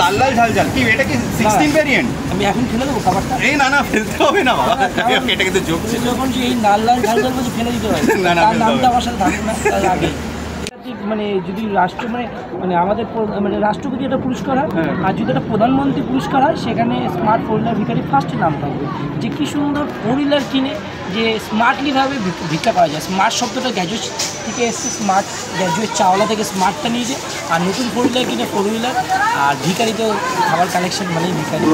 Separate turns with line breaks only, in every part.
লাল লাল ঝাল ঝাল। কি এটা কি 16 ভেরিয়েন্ট?
আমি এখন ফেলে দেবো খাবারটা?
এই না না, ফেলতে হবে না বাবা, এটা কিন্তু জোক ছিল।
যখন যে এই লাল লাল ঝাল ঝাল বলছে ফেলে দিতে হয়, তার নামটা আমার সাথে থাকবে না তার আগে। মানে যদি রাষ্ট্র মানে আমাদের মানে রাষ্ট্রপতি একটা পুরস্কার হয়, আর যদি একটা প্রধানমন্ত্রী পুরস্কার হয়, সেখানে স্মার্ট ফোর হুইলার ভিখারি ফার্স্টে নাম থাকবে। যে কী সুন্দর ফোর হুইলার কিনে যে স্মার্টলিভাবে ভিক্ষা করা যায়। স্মার্ট শব্দটা গ্র্যাজুয়েট থেকে এসছে, স্মার্ট গ্র্যাজুয়েট চাওলা থেকে স্মার্টটা নিয়েছে। আর নতুন ফোর হুইলার কিনে ফোর হুইলার, আর ভিখারি তো খাবার কালেকশন মানেই ভিখারি।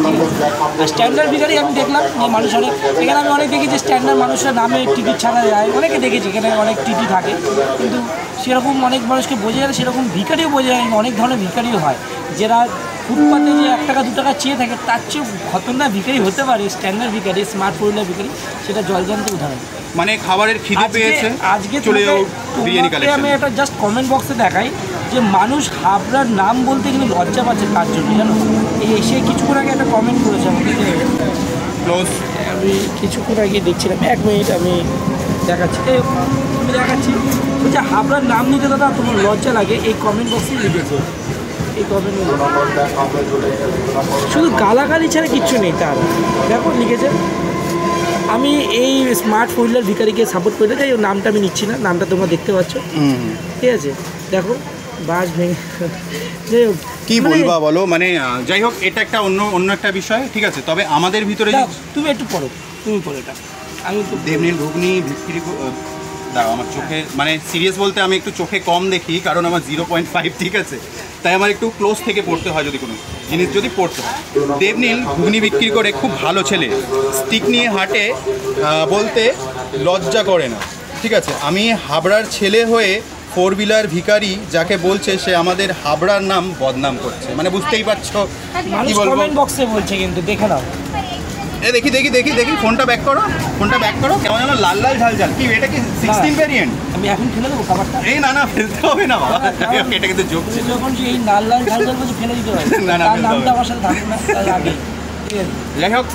আর স্ট্যান্ডার্ড ভিখারি আমি দেখলাম যে মানুষ অনেক, এখানে আমি অনেক দেখেছি স্ট্যান্ডার্ড মানুষের নামে টিকিট ছাড়া যায়, অনেকে দেখেছি এখানে অনেক টিটি থাকে, কিন্তু সেরকম অনেক মানুষকে বোঝা যায়, সেরকম ভিখারিও বোঝা যায়। অনেক ধরনের ভিখারিও হয়, যারা ফুটপাতে যে 1 টাকা 2 টাকা চেয়ে থাকে, তার চেয়েও খতরনাক ভিখারি হতে পারে স্ট্যান্ডার্ড ভিখারি, স্মার্ট ফোর হুইলার ভিখারি। সেটা জলজান্ত উদাহরণ।
মানে খাবারের খিদে পেয়েছে,
আজকে
চলে যাও বিরিয়ানি কালেকশন।
আমি একটা জাস্ট কমেন্ট বক্সে দেখাই যে মানুষ হাবড়ার নাম বলতে কিন্তু লজ্জা পাচ্ছে, তার জন্য জানো। এই এসে কিছুক্ষণ আগে একটা কমেন্ট করেছে আমাকে, যে
ক্লোজ,
আমি কিছুক্ষণ আগে দেখছিলাম, 1 মিনিট আমি দেখাচ্ছি, আমি দেখাচ্ছি, বলছে হাবড়ার নাম নিতে দাদা তোমার লজ্জা লাগে। এই কমেন্ট বক্সে লিখেছে, এই কমেন্ট শুধু গালাগালি ছাড়া কিচ্ছু নেই তার। দেখো লিখেছে, আমি এই স্মার্ট ফোর হুইলার ভিখারিকে সাপোর্ট করে যাই, ওর নামটা আমি নিচ্ছি না, নামটা তোমরা দেখতে পাচ্ছ, ঠিক আছে। দেখো বাস ভেঙে, যাই হোক
কি বলবা বলো, মানে যাই হোক, এটা একটা অন্য একটা বিষয়, ঠিক আছে। তবে আমাদের ভিতরে
তুমি একটু পড়ো, তুমি পড়ো এটা। আমি তো
দেবনীল ঘুগনি বিক্রি দাও আমার চোখে, মানে সিরিয়াস বলতে আমি একটু চোখে কম দেখি, কারণ আমার 0.5, ঠিক আছে। তাই আমার একটু ক্লোজ থেকে পড়তে হয়, যদি কোনো জিনিস যদি পড়তে হয়। দেবনীল ঘুগনি বিক্রি করে খুব ভালো ছেলে, স্টিক নিয়ে হাঁটে, বলতে লজ্জা করে না, ঠিক আছে। আমি হাবড়ার ছেলে হয়ে ফোর হুইলার ভিখারি যাকে বলছে, সে আমাদের হাবড়ার নাম বদনাম করছে। মানে বুঝতেই পারছো কি বলবো।
কমেন্ট বক্সে বলছে, কিন্তু দেখে নাও।
দেখি দেখি দেখি দেখি, ফোনটা ব্যাক করো, ফোনটা ব্যাক করো। কেমন যেন লাল লাল ঝাল ঝাল। কি এটা কি 16 ভেরিয়েন্ট?
আমি এখন ফেলে দেবো খাবারটা?
এই না না, ফেলতে হবে না বাবা, এটা কিন্তু জোক ছিল।
যখন যে এই লাল লাল ঝাল ঝাল বলছে ফেলে দিতে হয়, তার নামটা আমার সাথে থাকবে না তার আগে, ঠিক আছে।
যাই হোক।